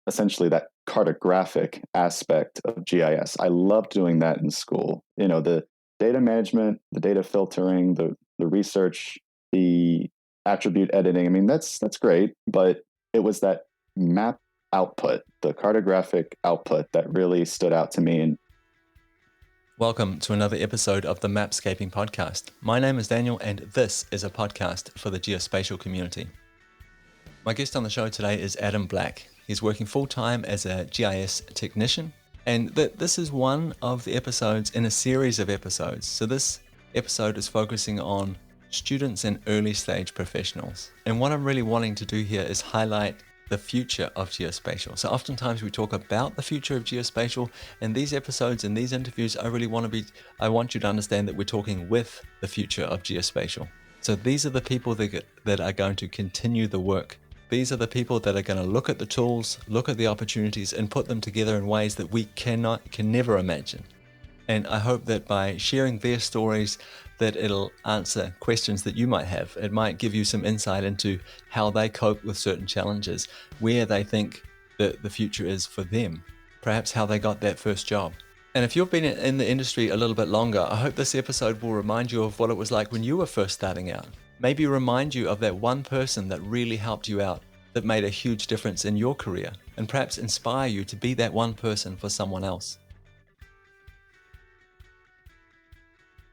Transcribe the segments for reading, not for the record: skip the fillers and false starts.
essentially that cartographic aspect of GIS. I loved doing that in school. The data management, the data filtering, the research, the attribute editing. I mean, that's great, but it was that map output, the cartographic output that really stood out to me. And Welcome to another episode of the Mapscaping podcast. My name is Daniel, and this is a podcast for the geospatial community. My guest on the show today is Adam Black. He's working full-time as a GIS technician, and this is one of the episodes in a series of episodes. So this episode is focusing on students and early stage professionals. And what I'm really wanting to do here is highlight the future of geospatial. So oftentimes we talk about the future of geospatial. In these episodes, in these interviews, I want you to understand that we're talking with the future of geospatial. So these are the people that are going to continue the work. These are the people that are going to look at the tools, look at the opportunities, and put them together in ways that we can never imagine. And I hope that by sharing their stories, that it'll answer questions that you might have. It might give you some insight into how they cope with certain challenges, where they think that the future is for them, perhaps how they got that first job. And if you've been in the industry a little bit longer, I hope this episode will remind you of what it was like when you were first starting out. Maybe remind you of that one person that really helped you out, that made a huge difference in your career, and perhaps inspire you to be that one person for someone else.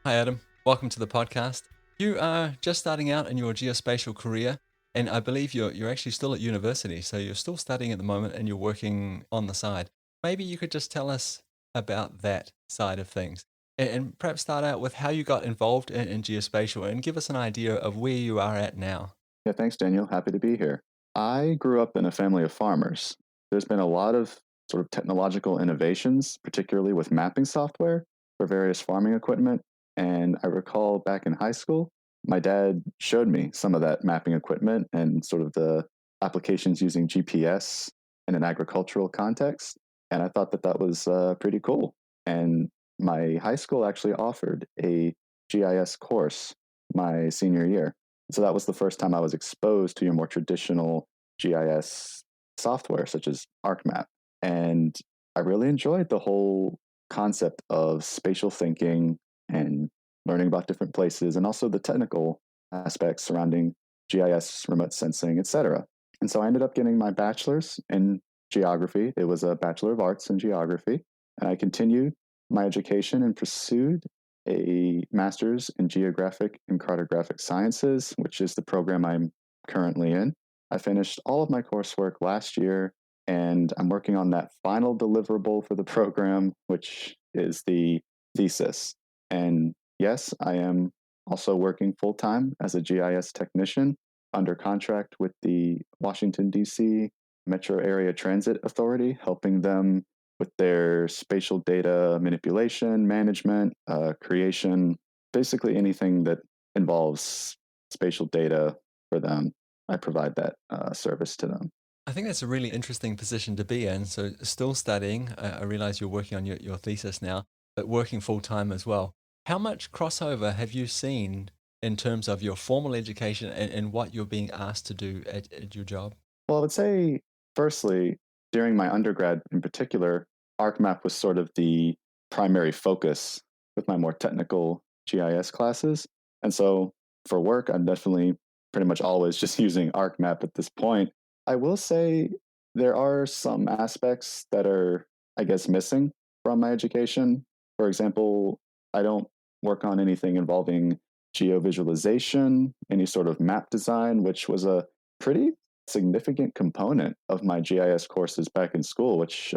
Hi, Adam. Welcome to the podcast. You are just starting out in your geospatial career, and I believe you're actually still at university, so you're still studying at the moment and you're working on the side. Maybe you could just tell us about that side of things, and perhaps start out with how you got involved in geospatial and give us an idea of where you are at now. yeah, thanks, Daniel. Happy to be here. I grew up in a family of farmers. There's been a lot of sort of technological innovations, particularly with mapping software for various farming equipment. And I recall back in high school, my dad showed me some of that mapping equipment and sort of the applications using GPS in an agricultural context. And I thought that that was pretty cool. And my high school actually offered a GIS course my senior year. So that was the first time I was exposed to your more traditional GIS software, such as ArcMap. And I really enjoyed the whole concept of spatial thinking and learning about different places, and also the technical aspects surrounding GIS, remote sensing, etc. And so I ended up getting my bachelor's in geography. It was a Bachelor of Arts in geography. And I continued my education and pursued a master's in geographic and cartographic sciences, which is the program I'm currently in. I finished all of my coursework last year, and I'm working on that final deliverable for the program, which is the thesis. And yes, I am also working full time as a GIS technician under contract with the Washington, D.C. Metro Area Transit Authority, helping them with their spatial data manipulation, management, creation, basically anything that involves spatial data for them. I provide that service to them. I think that's a really interesting position to be in. So still studying, I realize you're working on your thesis now, but working full time as well. How much crossover have you seen in terms of your formal education and what you're being asked to do at your job? Well, I would say, firstly, during my undergrad in particular, ArcMap was sort of the primary focus with my more technical GIS classes. And so for work, I'm definitely pretty much always just using ArcMap at this point. I will say there are some aspects that are, I guess, missing from my education. For example, I don't work on anything involving geovisualization, any sort of map design, which was a pretty significant component of my GIS courses back in school, which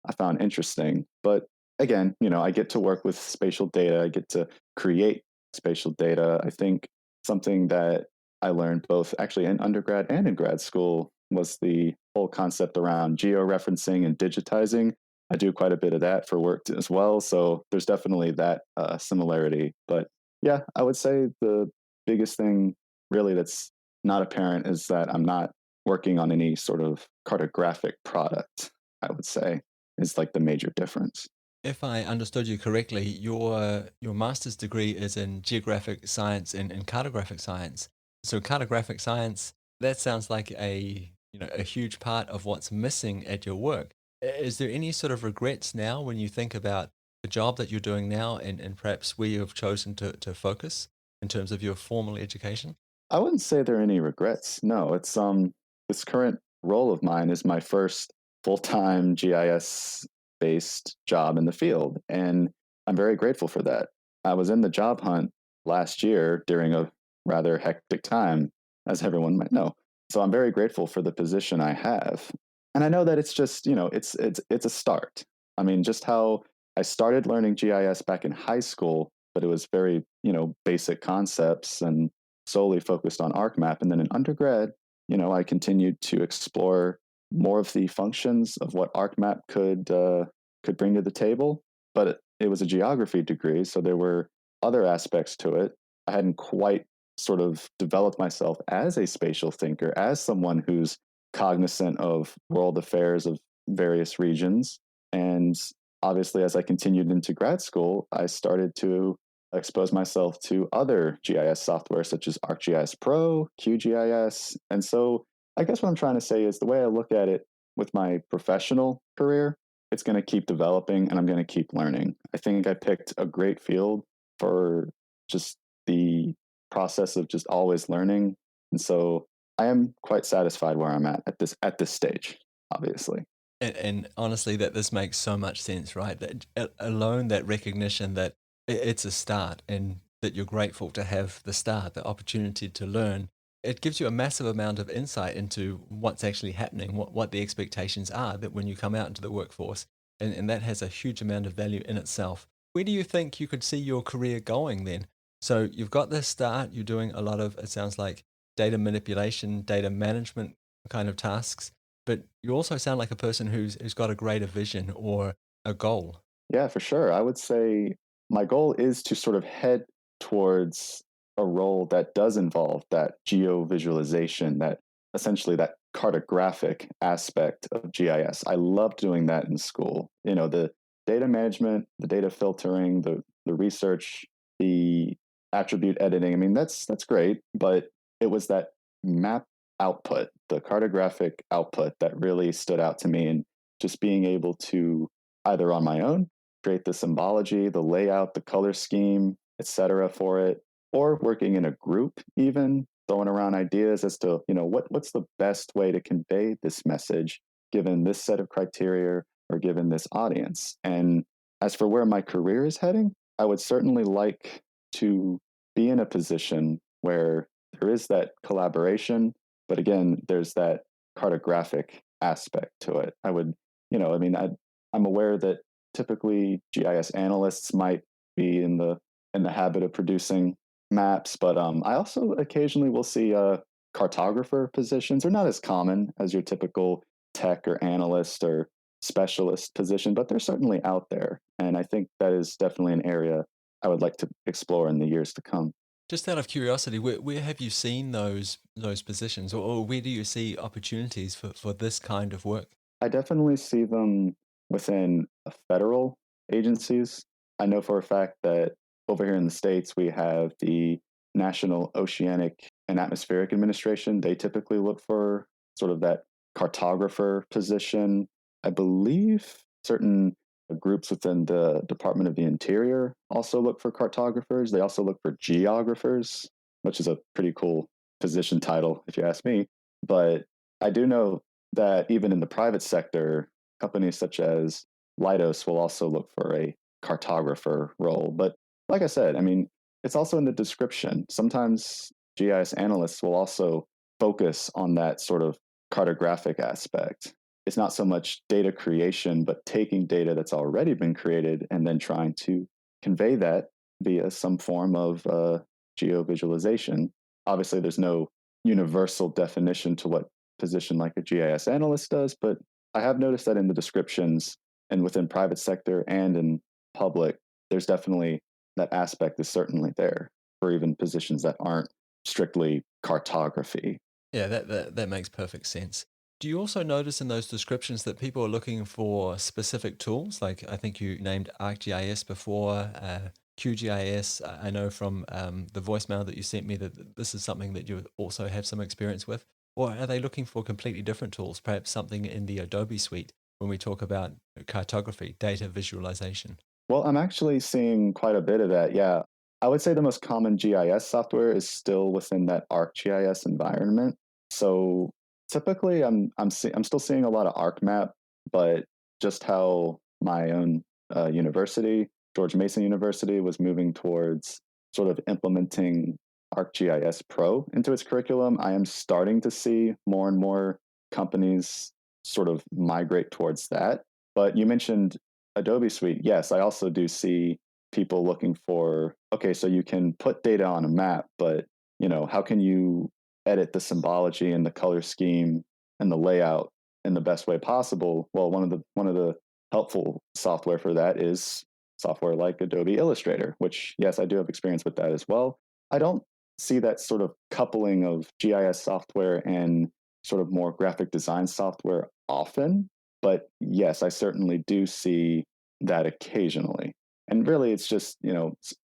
I found interesting. But again, I get to work with spatial data, I get to create spatial data. I think something that I learned both actually in undergrad and in grad school was the whole concept around georeferencing and digitizing. I do quite a bit of that for work as well. So there's definitely that similarity. But yeah, I would say the biggest thing really that's not apparent is that I'm not working on any sort of cartographic product, I would say, is like the major difference. If I understood you correctly, your master's degree is in geographic science and cartographic science. So cartographic science, that sounds like a a huge part of what's missing at your work. Is there any sort of regrets now when you think about the job that you're doing now and perhaps where you have chosen to focus in terms of your formal education? I wouldn't say there are any regrets. No, it's this current role of mine is my first full-time GIS based job in the field, and I'm very grateful for that. I was in the job hunt last year during a rather hectic time, as everyone might know. So I'm very grateful for the position I have. And I know that it's just, it's a start. I mean, just how I started learning GIS back in high school, but it was very, basic concepts and solely focused on ArcMap. And then in undergrad, I continued to explore more of the functions of what ArcMap could bring to the table. But it was a geography degree, so there were other aspects to it. I hadn't quite sort of developed myself as a spatial thinker, as someone who's cognizant of world affairs of various regions. And obviously, as I continued into grad school, I started to expose myself to other GIS software such as ArcGIS Pro, QGIS. And so I guess what I'm trying to say is the way I look at it with my professional career, it's going to keep developing and I'm going to keep learning. I think I picked a great field for just the process of just always learning. And so I am quite satisfied where I'm at this stage, obviously. And honestly, that this makes so much sense, right? That alone, that recognition that it's a start and that you're grateful to have the start, the opportunity to learn, it gives you a massive amount of insight into what's actually happening, what the expectations are that when you come out into the workforce. And that has a huge amount of value in itself. Where do you think you could see your career going then? So you've got this start, you're doing a lot of, it sounds like, data manipulation, data management kind of tasks, but you also sound like a person who's got a greater vision or a goal. Yeah, for sure. I would say my goal is to sort of head towards a role that does involve that geo visualization, that essentially that cartographic aspect of GIS. I loved doing that in school. The data management, the data filtering, the research, the attribute editing. I mean, that's great, but it was that map output, the cartographic output that really stood out to me, and just being able to either on my own create the symbology, the layout, the color scheme, etc. for it, or working in a group, even throwing around ideas as to what's the best way to convey this message given this set of criteria or given this audience. And as for where my career is heading, I would certainly like to be in a position where there is that collaboration, but again, there's that cartographic aspect to it. I mean, I'm aware that typically GIS analysts might be in the habit of producing maps, but I also occasionally will see cartographer positions. They're not as common as your typical tech or analyst or specialist position, but they're certainly out there. And I think that is definitely an area I would like to explore in the years to come. Just out of curiosity, where have you seen those positions, or where do you see opportunities for this kind of work? I definitely see them within federal agencies. I know for a fact that over here in the States, we have the National Oceanic and Atmospheric Administration. They typically look for sort of that cartographer position. I believe certain groups within the Department of the Interior also look for cartographers. They also look for geographers, which is a pretty cool position title, if you ask me. But I do know that even in the private sector, companies such as Leidos will also look for a cartographer role. But like I said, I mean, it's also in the description. Sometimes GIS analysts will also focus on that sort of cartographic aspect. It's not so much data creation, but taking data that's already been created and then trying to convey that via some form of geo visualization. Obviously, there's no universal definition to what position like a GIS analyst does, but I have noticed that in the descriptions and within private sector and in public, there's definitely that aspect is certainly there for even positions that aren't strictly cartography. Yeah, that makes perfect sense. Do you also notice in those descriptions that people are looking for specific tools? Like I think you named ArcGIS before, QGIS. I know from the voicemail that you sent me that this is something that you also have some experience with. Or are they looking for completely different tools, perhaps something in the Adobe suite when we talk about cartography, data visualization? Well, I'm actually seeing quite a bit of that. Yeah. I would say the most common GIS software is still within that ArcGIS environment. So typically I'm still seeing a lot of ArcMap, but just how my own university, George Mason University, was moving towards sort of implementing ArcGIS Pro into its curriculum, I am starting to see more and more companies sort of migrate towards that. But you mentioned Adobe Suite, yes, I also do see people looking for, okay, so you can put data on a map, but how can you edit the symbology and the color scheme and the layout in the best way possible? Well, one of the helpful software for that is software like Adobe Illustrator, which yes, I do have experience with that as well. I don't see that sort of coupling of GIS software and sort of more graphic design software often, but yes, I certainly do see that occasionally. And really, it's just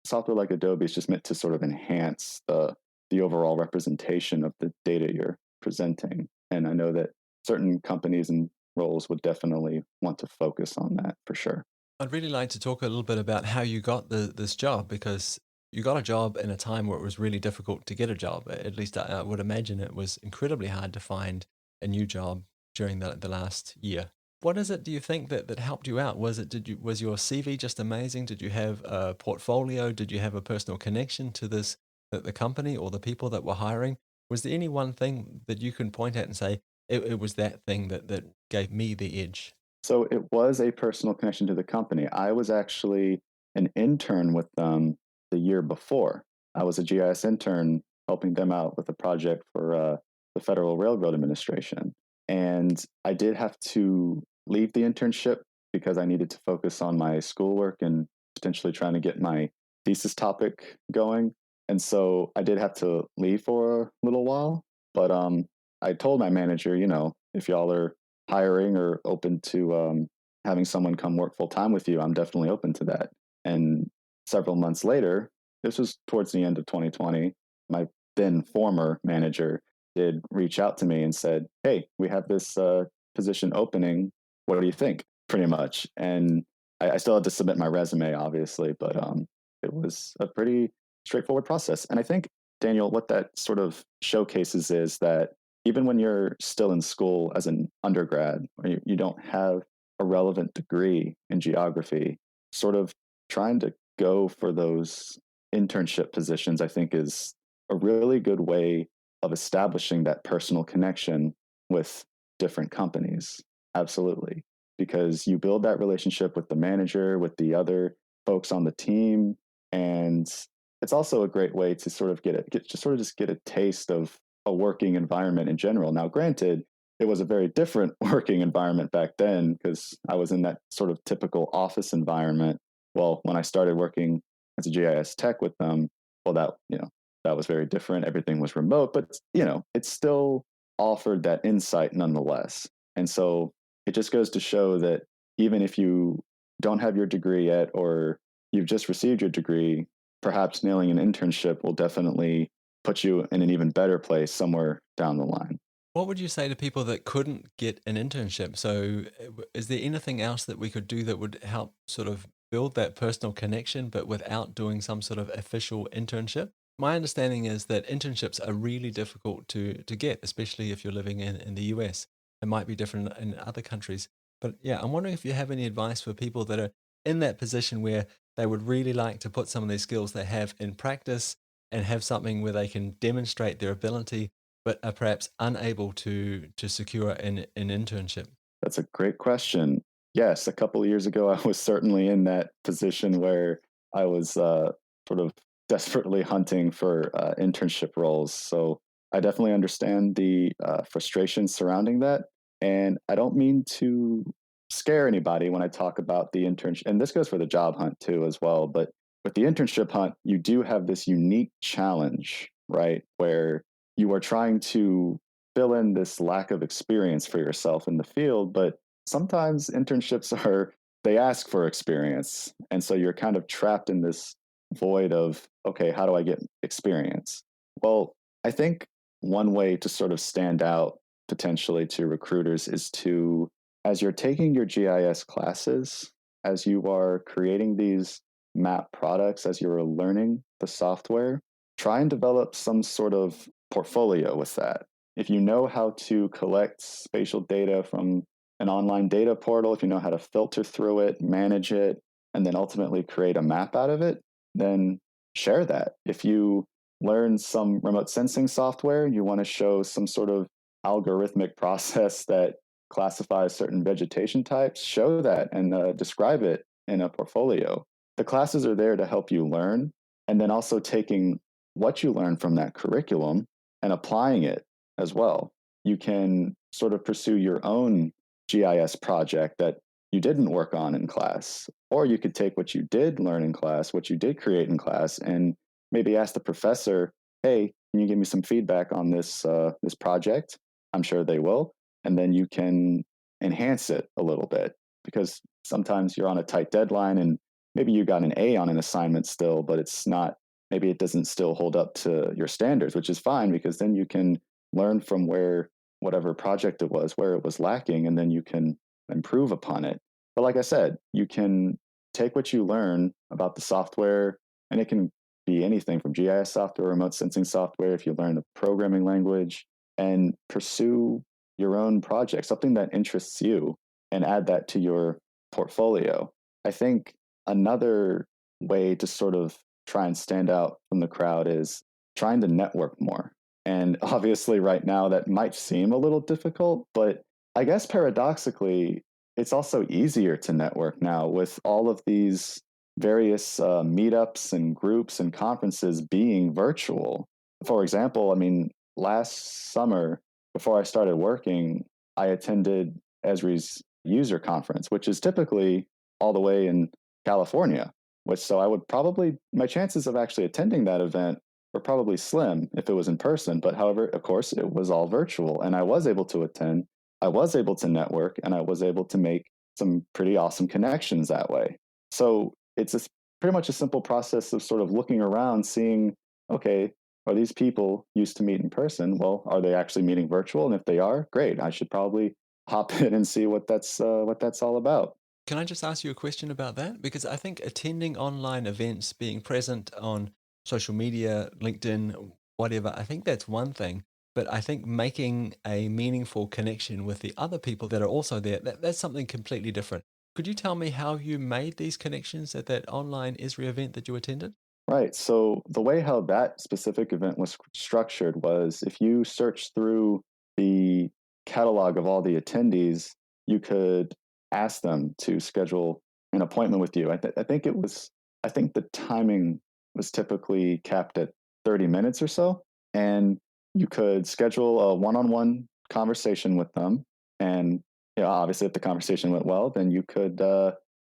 software like Adobe is just meant to sort of enhance the overall representation of the data you're presenting. And I know that certain companies and roles would definitely want to focus on that for sure. I'd really like to talk a little bit about how you got this job because you got a job in a time where it was really difficult to get a job. At least I would imagine it was incredibly hard to find a new job during the last year. What is it do you think that helped you out? Was your CV just amazing? Did you have a portfolio? Did you have a personal connection to the company or the people that were hiring? Was there any one thing that you can point at and say it was that thing that gave me the edge? So it was a personal connection to the company. I was actually an intern with them the year before. I was a GIS intern helping them out with a project for the Federal Railroad Administration. And I did have to leave the internship because I needed to focus on my schoolwork and potentially trying to get my thesis topic going. And so I did have to leave for a little while. But I told my manager, if y'all are hiring or open to having someone come work full time with you, I'm definitely open to that. And several months later, this was towards the end of 2020, my then former manager did reach out to me and said, "Hey, we have this position opening. What do you think?" Pretty much. And I still had to submit my resume, obviously, but it was a pretty straightforward process. And I think, Daniel, what that sort of showcases is that even when you're still in school as an undergrad or you don't have a relevant degree in geography, sort of trying to go for those internship positions, I think is a really good way of establishing that personal connection with different companies. Absolutely. Because you build that relationship with the manager, with the other folks on the team. And it's also a great way to sort of just get a taste of a working environment in general. Now, granted, it was a very different working environment back then because I was in that sort of typical office environment. Well, when I started working as a GIS tech with them, well, that was very different. Everything was remote, but it still offered that insight nonetheless. And so it just goes to show that even if you don't have your degree yet or you've just received your degree, perhaps nailing an internship will definitely put you in an even better place somewhere down the line. What would you say to people that couldn't get an internship? So, is there anything else that we could do that would help sort of build that personal connection, but without doing some sort of official internship? My understanding is that internships are really difficult to get, especially if you're living in the US. It might be different in other countries. But yeah, I'm wondering if you have any advice for people that are in that position where they would really like to put some of their skills they have in practice and have something where they can demonstrate their ability but are perhaps unable to secure an internship? That's a great question. Yes, a couple of years ago, I was certainly in that position where I was sort of desperately hunting for internship roles. So I definitely understand the frustration surrounding that. And I don't mean to scare anybody when I talk about the internship. And this goes for the job hunt too, as well. But with the internship hunt, you do have this unique challenge, right? Where you are trying to fill in this lack of experience for yourself in the field, but sometimes internships they ask for experience. And so you're kind of trapped in this void of, okay, how do I get experience? Well, I think one way to sort of stand out potentially to recruiters is to, as you're taking your GIS classes, as you are creating these map products, as you're learning the software, try and develop some sort of portfolio with that. If you know how to collect spatial data from an online data portal, if you know how to filter through it, manage it, and then ultimately create a map out of it, then share that. If you learn some remote sensing software, you want to show some sort of algorithmic process that classifies certain vegetation types, show that and describe it in a portfolio. The classes are there to help you learn, and then also taking what you learn from that curriculum and applying it as well. You can sort of pursue your own GIS project that you didn't work on in class, or you could take what you did learn in class, what you did create in class, and maybe ask the professor, "Hey, can you give me some feedback on this project?" I'm sure they will, and then you can enhance it a little bit because sometimes you're on a tight deadline and maybe you got an A on an assignment still, but it's not. Maybe it doesn't still hold up to your standards, which is fine because then you can learn from where whatever project it was, where it was lacking, and then you can improve upon it. But like I said, you can take what you learn about the software, and it can be anything from GIS software, remote sensing software, if you learn the programming language, and pursue your own project, something that interests you, and add that to your portfolio. I think another way to sort of try and stand out from the crowd is trying to network more. And obviously, right now, that might seem a little difficult, but I guess paradoxically, it's also easier to network now with all of these various meetups and groups and conferences being virtual. For example, I mean, last summer, before I started working, I attended Esri's user conference, which is typically all the way in California. Which so I would probably my chances of actually attending that event were probably slim if it was in person. But however, of course, it was all virtual, and I was able to attend. I was able to network, and I was able to make some pretty awesome connections that way. So it's pretty much a simple process of sort of looking around, seeing, okay, are these people used to meet in person? Well, are they actually meeting virtual? And if they are, great. I should probably hop in and see what that's all about. Can I just ask you a question about that? Because I think attending online events, being present on social media, LinkedIn, whatever, I think that's one thing. But I think making a meaningful connection with the other people that are also there, that's something completely different. Could you tell me how you made these connections at that online Esri event that you attended? Right. So the way how that specific event was structured was if you search through the catalog of all the attendees, you could ask them to schedule an appointment with you. I think it was, I think the timing was typically capped at 30 minutes or so. And you could schedule a one on one conversation with them. And obviously, if the conversation went well, then you could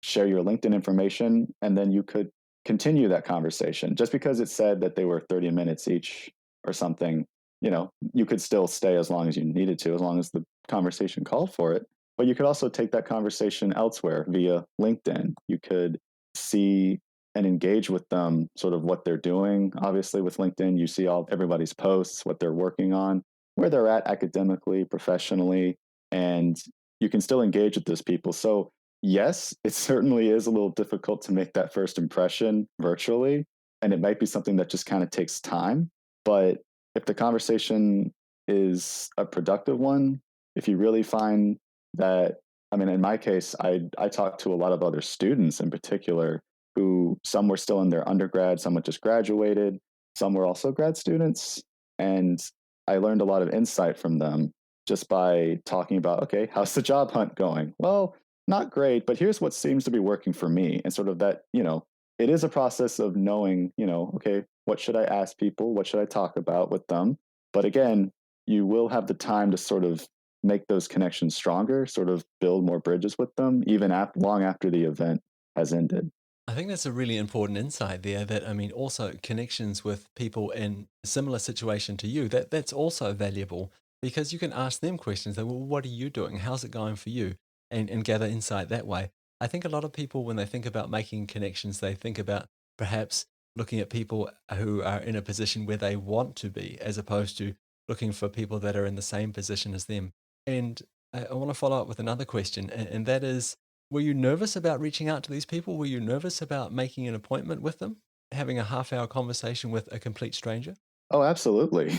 share your LinkedIn information and then you could continue that conversation. Just because it said that they were 30 minutes each or something, you could still stay as long as you needed to, as long as the conversation called for it. But you could also take that conversation elsewhere via LinkedIn. You could see and engage with them, sort of what they're doing. Obviously, with LinkedIn, you see all everybody's posts, what they're working on, where they're at academically, professionally, and you can still engage with those people. So yes, it certainly is a little difficult to make that first impression virtually. And it might be something that just kind of takes time. But if the conversation is a productive one, if you really find that, I mean, in my case, I talked to a lot of other students in particular who some were still in their undergrad, some had just graduated, some were also grad students. And I learned a lot of insight from them just by talking about, okay, how's the job hunt going? Well, not great, but here's what seems to be working for me. And sort of that, it is a process of knowing, okay, what should I ask people? What should I talk about with them? But again, you will have the time to sort of make those connections stronger, sort of build more bridges with them, even long after the event has ended. I think that's a really important insight there that I mean also connections with people in a similar situation to you that's also valuable because you can ask them questions like well what are you doing how's it going for you and gather insight that way. I think a lot of people when they think about making connections they think about perhaps looking at people who are in a position where they want to be as opposed to looking for people that are in the same position as them. And I want to follow up with another question, and that is, were you nervous about reaching out to these people? Were you nervous about making an appointment with them, having a half-hour conversation with a complete stranger? Oh, absolutely.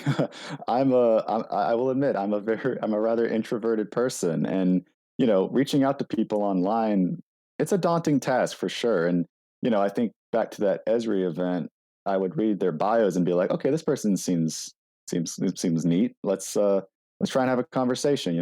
I will admit I'm a rather introverted person, and reaching out to people online, it's a daunting task for sure. And I think back to that Esri event, I would read their bios and be like, okay, this person seems neat. Let's try and have a conversation.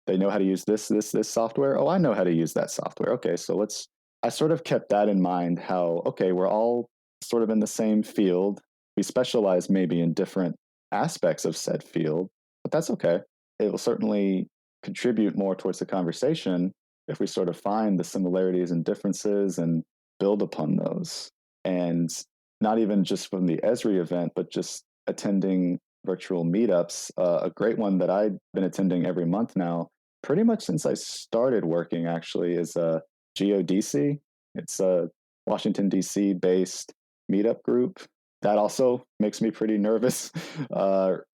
They know how to use this software. Oh, I know how to use that software. Okay, so let's. I sort of kept that in mind. How okay, we're all sort of in the same field. We specialize maybe in different aspects of said field, but that's okay. It will certainly contribute more towards the conversation if we sort of find the similarities and differences and build upon those. And not even just from the Esri event, but just attending virtual meetups. A great one that I've been attending every month now, pretty much since I started working, actually, is GODC. It's a Washington, D.C. based meetup group. That also makes me pretty nervous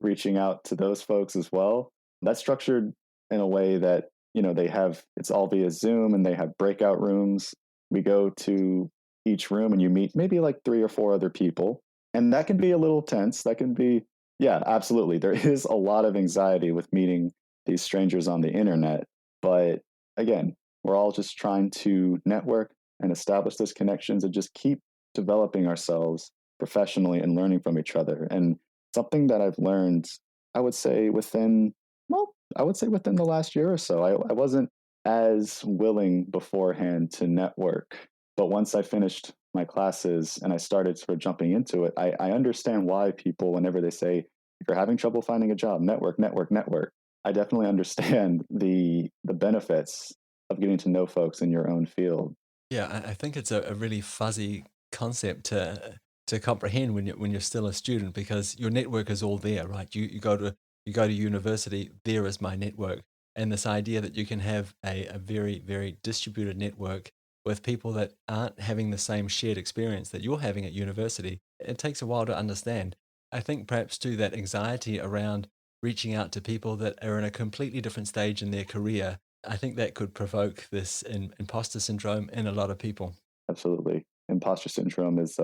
reaching out to those folks as well. That's structured in a way that they have it's all via Zoom, and they have breakout rooms. We go to each room and you meet maybe like three or four other people, and that can be a little tense. That can be, yeah, absolutely. There is a lot of anxiety with meeting these strangers on the internet, but again, we're all just trying to network and establish those connections and just keep developing ourselves professionally and learning from each other. And something that I've learned, I would say within the last year or so. I wasn't as willing beforehand to network, but once I finished my classes and I started sort of jumping into it, I understand why people, whenever they say, if you're having trouble finding a job, network, network, network. I definitely understand the benefits of getting to know folks in your own field. Yeah, I think it's a really fuzzy concept to comprehend when you're still a student because your network is all there, right? You go to university, there is my network. And this idea that you can have a very, very distributed network with people that aren't having the same shared experience that you're having at university, it takes a while to understand. I think perhaps too that anxiety around reaching out to people that are in a completely different stage in their career. I think that could provoke this imposter syndrome in a lot of people. Absolutely. Imposter syndrome is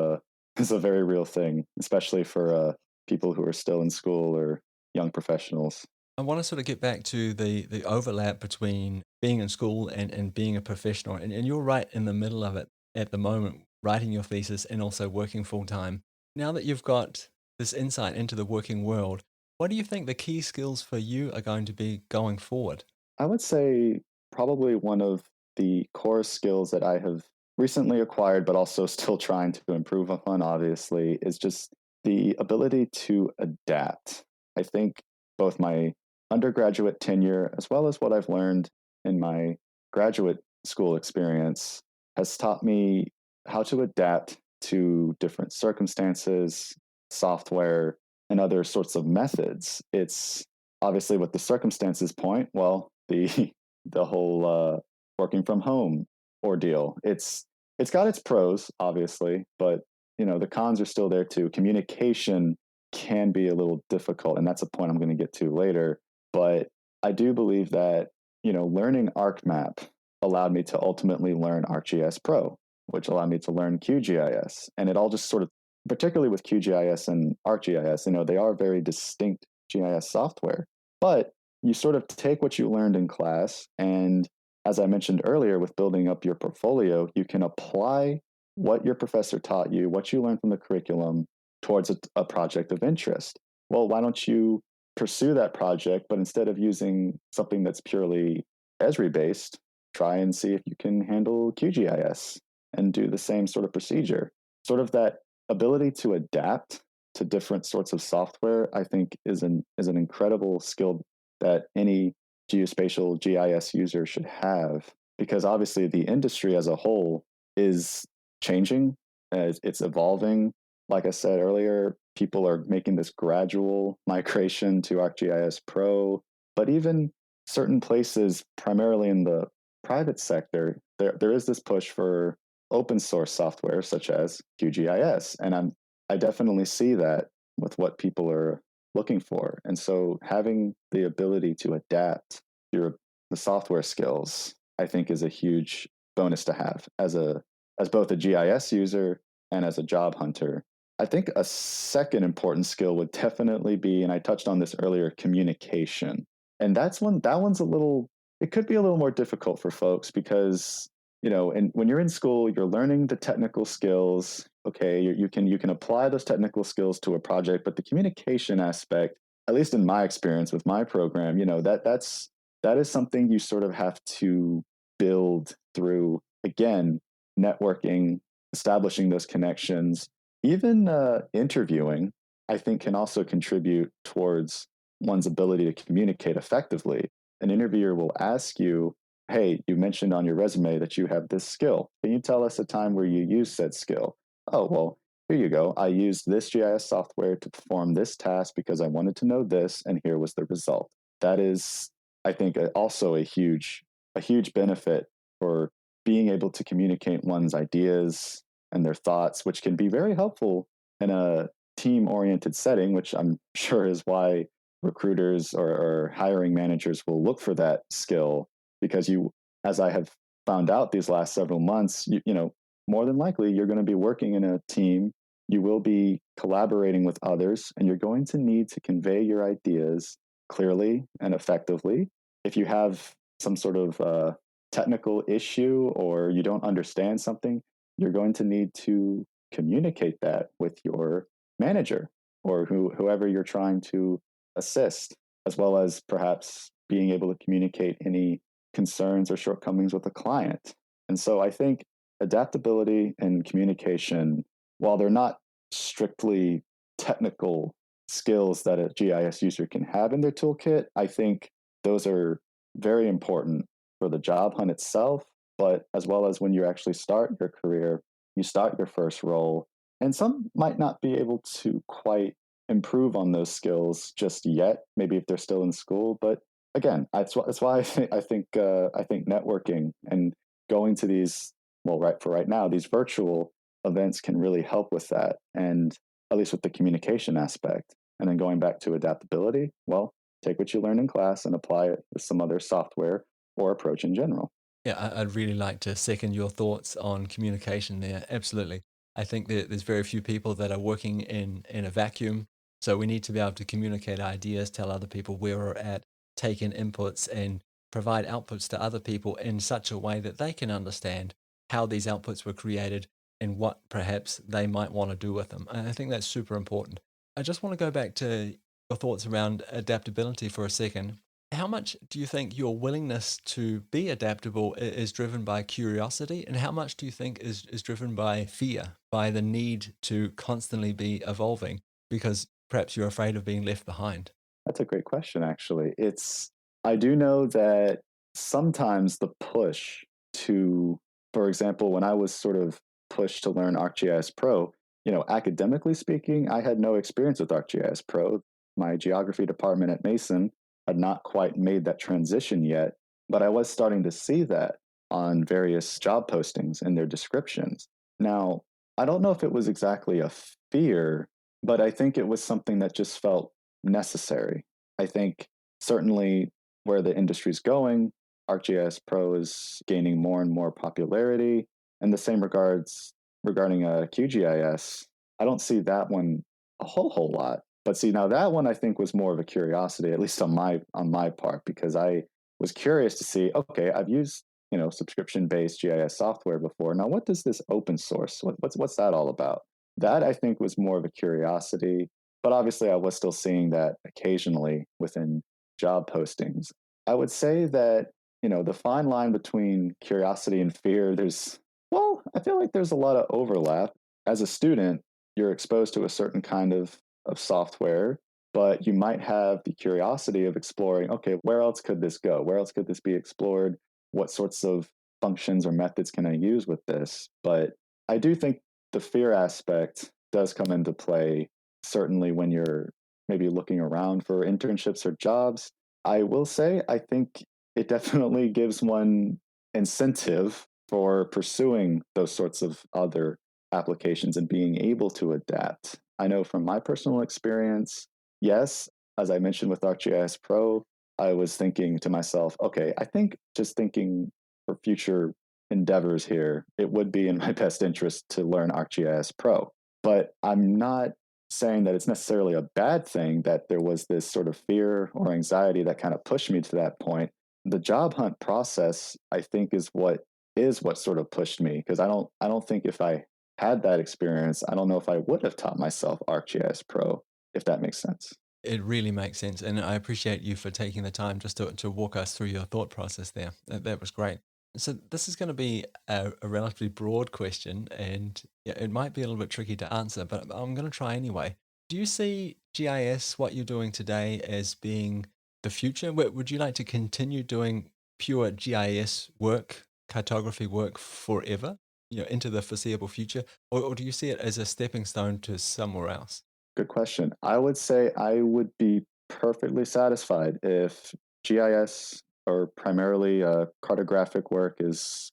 is a very real thing, especially for people who are still in school or young professionals. I want to sort of get back to the overlap between being in school and being a professional. And you're right in the middle of it at the moment, writing your thesis and also working full time. Now that you've got this insight into the working world, what do you think the key skills for you are going to be going forward? I would say probably one of the core skills that I have recently acquired, but also still trying to improve upon, obviously, is just the ability to adapt. I think both my undergraduate tenure, as well as what I've learned in my graduate school experience, has taught me how to adapt to different circumstances, software, and other sorts of methods. It's obviously with the circumstances point, well, the the whole working from home ordeal. It's got its pros, obviously, but the cons are still there too. Communication can be a little difficult, and that's a point I'm going to get to later. But I do believe that learning ArcMap allowed me to ultimately learn ArcGIS Pro, which allowed me to learn QGIS, and it all just sort of, particularly with QGIS and ArcGIS, they are very distinct GIS software, but you sort of take what you learned in class, and as I mentioned earlier, with building up your portfolio, you can apply what your professor taught you, what you learned from the curriculum, towards a project of interest. Well, why don't you pursue that project, but instead of using something that's purely Esri based, try and see if you can handle QGIS and do the same sort of procedure. Sort of that ability to adapt to different sorts of software, I think, is an incredible skill that any geospatial GIS user should have, because obviously the industry as a whole is changing, it's evolving. Like I said earlier, people are making this gradual migration to ArcGIS Pro, but even certain places, primarily in the private sector, there is this push for open source software such as QGIS, and I definitely see that with what people are looking for. And so having the ability to adapt your the software skills, I think, is a huge bonus to have as both a GIS user and as a job hunter. I think a second important skill would definitely be, and I touched on this earlier, communication. And that one's a little it could be a little more difficult for folks because and when you're in school, you're learning the technical skills. Okay, you can apply those technical skills to a project, but the communication aspect, at least in my experience with my program, that is something you sort of have to build through, again, networking, establishing those connections, even interviewing. I think can also contribute towards one's ability to communicate effectively. An interviewer will ask you, hey, you mentioned on your resume that you have this skill. Can you tell us a time where you used said skill? Oh, well, here you go. I used this GIS software to perform this task because I wanted to know this, and here was the result. That is, I think, also a huge benefit for being able to communicate one's ideas and their thoughts, which can be very helpful in a team oriented setting, which I'm sure is why recruiters or hiring managers will look for that skill because as I have found out these last several months, more than likely you're going to be working in a team. You will be collaborating with others, and you're going to need to convey your ideas clearly and effectively. If you have some sort of technical issue or you don't understand something, you're going to need to communicate that with your manager or whoever you're trying to assist, as well as perhaps being able to communicate any concerns or shortcomings with a client. And so I think adaptability and communication, while they're not strictly technical skills that a GIS user can have in their toolkit, I think those are very important for the job hunt itself, but as well as when you actually start your career, you start your first role. And some might not be able to quite improve on those skills just yet, maybe if they're still in school. But again, that's why I think networking and going to these for right now these virtual events can really help with that, and at least with the communication aspect. And then going back to adaptability, well, take what you learn in class and apply it with some other software or approach in general. Yeah, I'd really like to second your thoughts on communication there. Absolutely. I think that there's very few people that are working in a vacuum. So we need to be able to communicate ideas, tell other people where we're at, take in inputs, and provide outputs to other people in such a way that they can understand how these outputs were created and what perhaps they might want to do with them. And I think that's super important. I just want to go back to your thoughts around adaptability for a second. How much do you think your willingness to be adaptable is driven by curiosity, and how much do you think is driven by fear, by the need to constantly be evolving because perhaps you're afraid of being left behind? That's a great question, actually. I do know that sometimes the push to, for example, when I was sort of pushed to learn ArcGIS Pro, academically speaking, I had no experience with ArcGIS Pro. My geography department at Mason had not quite made that transition yet, but I was starting to see that on various job postings and their descriptions. Now, I don't know if it was exactly a fear, but I think it was something that just felt necessary. I think certainly where the industry's going, ArcGIS Pro is gaining more and more popularity. And the same regards regarding QGIS, I don't see that one a whole lot. But see, now that one I think was more of a curiosity, at least on my part, because I was curious to see. Okay, I've used subscription based GIS software before. Now, what does this open source? What's that all about? That I think was more of a curiosity, but obviously I was still seeing that occasionally within job postings. I would say that, the fine line between curiosity and fear, I feel like there's a lot of overlap. As a student, you're exposed to a certain kind of software, but you might have the curiosity of exploring, okay, where else could this go? Where else could this be explored? What sorts of functions or methods can I use with this? But I do think the fear aspect does come into play, certainly when you're maybe looking around for internships or jobs. I will say, I think it definitely gives one incentive for pursuing those sorts of other applications and being able to adapt. I know from my personal experience, yes, as I mentioned with ArcGIS Pro, I was thinking to myself, okay, I think just thinking for future endeavors here, it would be in my best interest to learn ArcGIS Pro. But I'm not saying that it's necessarily a bad thing that there was this sort of fear or anxiety that kind of pushed me to that point. The job hunt process, I think, is what sort of pushed me, because I don't think if I had that experience, I don't know if I would have taught myself ArcGIS Pro, if that makes sense. It really makes sense. And I appreciate you for taking the time just to walk us through your thought process there. That was great. So, this is going to be a relatively broad question, and yeah, it might be a little bit tricky to answer, but I'm going to try anyway. Do you see GIS, what you're doing today, as being the future? Would you like to continue doing pure GIS work, cartography work forever, into the foreseeable future? Or do you see it as a stepping stone to somewhere else? Good question. I would say I would be perfectly satisfied if GIS, or primarily cartographic work, is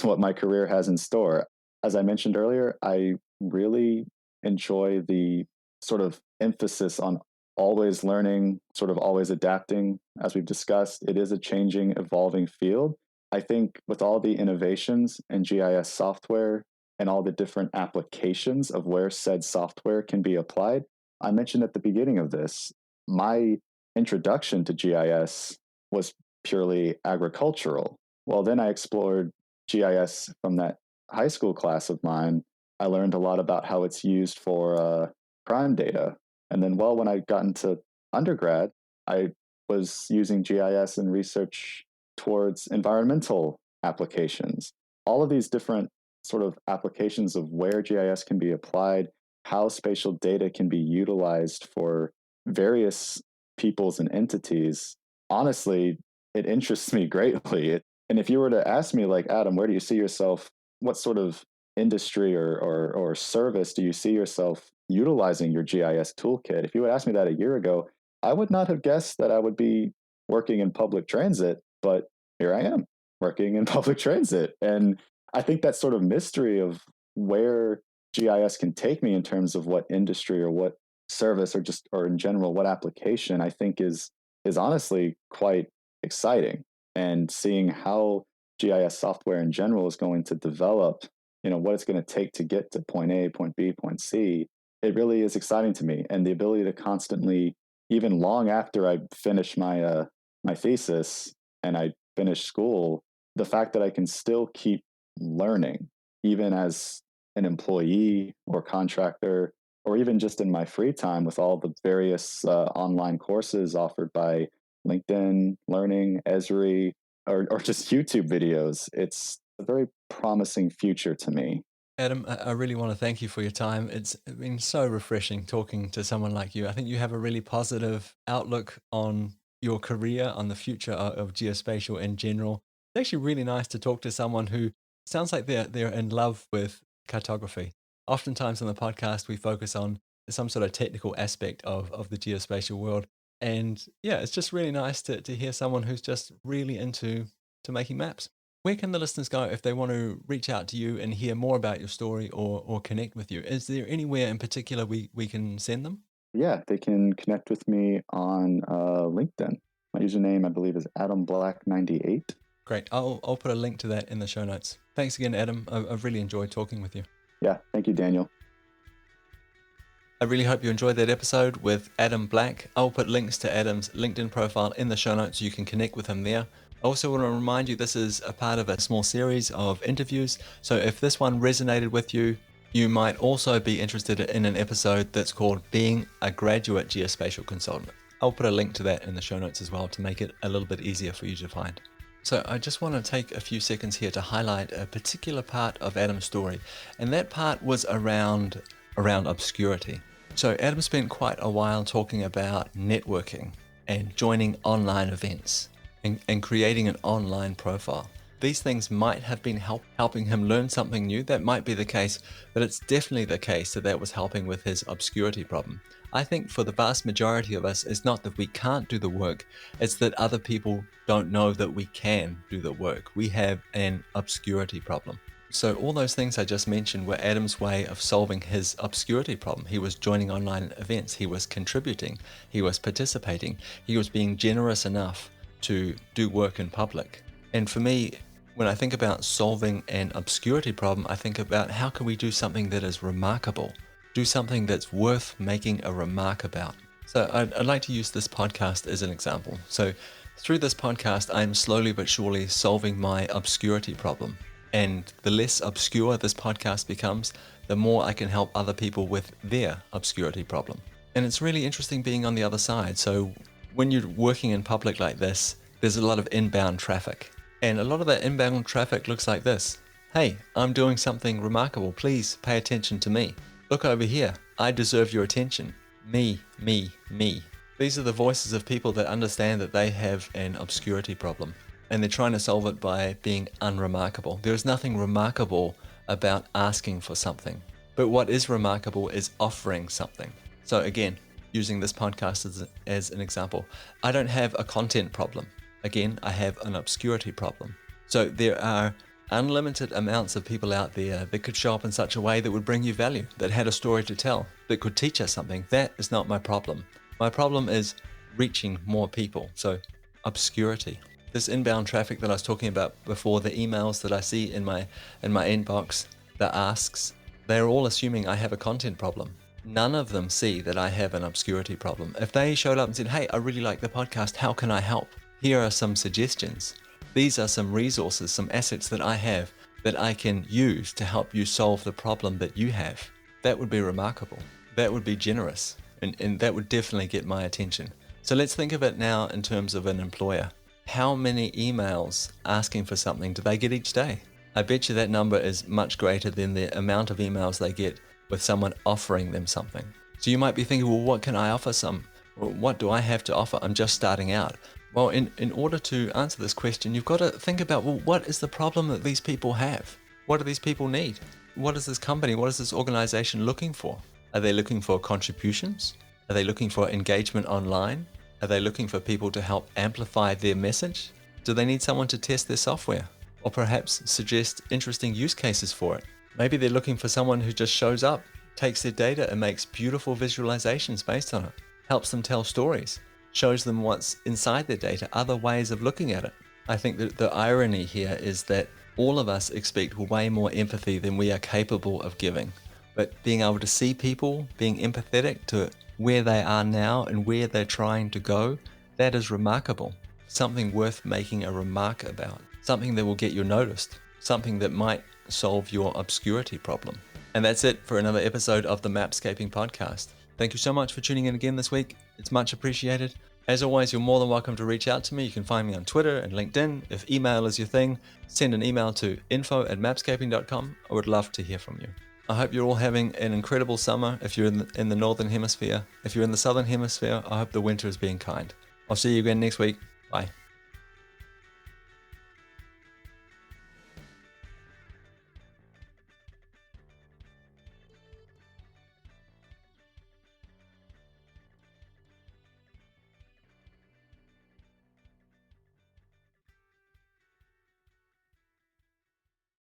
what my career has in store. As I mentioned earlier, I really enjoy the sort of emphasis on always learning, sort of always adapting. As we've discussed, it is a changing, evolving field. I think with all the innovations in GIS software and all the different applications of where said software can be applied, I mentioned at the beginning of this, my introduction to GIS was purely agricultural. Well, then I explored GIS from that high school class of mine. I learned a lot about how it's used for crime data. And then, well, when I got into undergrad, I was using GIS in research towards environmental applications. All of these different sort of applications of where GIS can be applied, how spatial data can be utilized for various peoples and entities, honestly, it interests me greatly. And if you were to ask me, like, Adam, where do you see yourself? What sort of industry or service do you see yourself utilizing your GIS toolkit? If you had asked me that a year ago, I would not have guessed that I would be working in public transit, but here I am working in public transit. And I think that sort of mystery of where GIS can take me in terms of what industry or what service, or in general what application, I think is honestly quite exciting. And seeing how GIS software in general is going to develop, what it's going to take to get to point A, point B, point C, it really is exciting to me. And the ability to constantly, even long after I finish my thesis and I finish school, the fact that I can still keep learning, even as an employee or contractor, or even just in my free time with all the various online courses offered by LinkedIn Learning, Esri, or just YouTube videos. It's a very promising future to me. Adam, I really want to thank you for your time. It's been so refreshing talking to someone like you. I think you have a really positive outlook on your career, on the future of geospatial in general. It's actually really nice to talk to someone who sounds like they're in love with cartography. Oftentimes on the podcast, we focus on some sort of technical aspect of the geospatial world. And yeah, it's just really nice to hear someone who's just really into to making maps. Where can the listeners go if they want to reach out to you and hear more about your story or connect with you? Is there anywhere in particular we can send them? Yeah, they can connect with me on LinkedIn. My username, I believe, is AdamBlack98. Great. I'll put a link to that in the show notes. Thanks again, Adam. I've really enjoyed talking with you. Yeah, thank you, Daniel. I really hope you enjoyed that episode with Adam Black. I'll put links to Adam's LinkedIn profile in the show notes so you can connect with him there. I also want to remind you this is a part of a small series of interviews. So if this one resonated with you, you might also be interested in an episode that's called Being a Graduate Geospatial Consultant. I'll put a link to that in the show notes as well to make it a little bit easier for you to find. So I just want to take a few seconds here to highlight a particular part of Adam's story, and that part was around obscurity. So Adam spent quite a while talking about networking and joining online events and creating an online profile. These things might have been helping him learn something new. That might be the case, but it's definitely the case that was helping with his obscurity problem. I think for the vast majority of us, it's not that we can't do the work, it's that other people don't know that we can do the work. We have an obscurity problem. So all those things I just mentioned were Adam's way of solving his obscurity problem. He was joining online events, he was contributing, he was participating, he was being generous enough to do work in public. And for me, when I think about solving an obscurity problem, I think about how can we do something that is remarkable, do something that's worth making a remark about. So I'd like to use this podcast as an example. So through this podcast, I'm slowly but surely solving my obscurity problem. And the less obscure this podcast becomes, the more I can help other people with their obscurity problem. And it's really interesting being on the other side. So when you're working in public like this, there's a lot of inbound traffic. And a lot of that inbound traffic looks like this. Hey, I'm doing something remarkable. Please pay attention to me. Look over here. I deserve your attention. Me, me, me. These are the voices of people that understand that they have an obscurity problem. And they're trying to solve it by being unremarkable. There is nothing remarkable about asking for something. But what is remarkable is offering something. So again, using this podcast as an example, I don't have a content problem. Again, I have an obscurity problem. So there are unlimited amounts of people out there that could show up in such a way that would bring you value, that had a story to tell, that could teach us something. That is not my problem. My problem is reaching more people. So obscurity. This inbound traffic that I was talking about before, the emails that I see in my inbox, the asks, they're all assuming I have a content problem. None of them see that I have an obscurity problem. If they showed up and said, hey, I really like the podcast, how can I help? Here are some suggestions. These are some resources, some assets that I have that I can use to help you solve the problem that you have. That would be remarkable. That would be generous. And that would definitely get my attention. So let's think of it now in terms of an employer. How many emails asking for something do they get each day? I bet you that number is much greater than the amount of emails they get with someone offering them something. So you might be thinking, well, what can I offer what do I have to offer? I'm just starting out. Well, in order to answer this question, you've got to think about, well, what is the problem that these people have? What do these people need? What is this company, what is this organization looking for? Are they looking for contributions? Are they looking for engagement online? Are they looking for people to help amplify their message? Do they need someone to test their software? Or perhaps suggest interesting use cases for it? Maybe they're looking for someone who just shows up, takes their data and makes beautiful visualizations based on it, helps them tell stories, shows them what's inside their data, other ways of looking at it. I think that the irony here is that all of us expect way more empathy than we are capable of giving. But being able to see people, being empathetic to where they are now and where they're trying to go, that is remarkable. Something worth making a remark about. Something that will get you noticed. Something that might solve your obscurity problem. And that's it for another episode of the Mapscaping Podcast. Thank you so much for tuning in again this week. It's much appreciated. As always, you're more than welcome to reach out to me. You can find me on Twitter and LinkedIn. If email is your thing, send an email to info@mapscaping.com. I would love to hear from you. I hope you're all having an incredible summer if you're in the Northern Hemisphere. If you're in the Southern Hemisphere, I hope the winter is being kind. I'll see you again next week. Bye.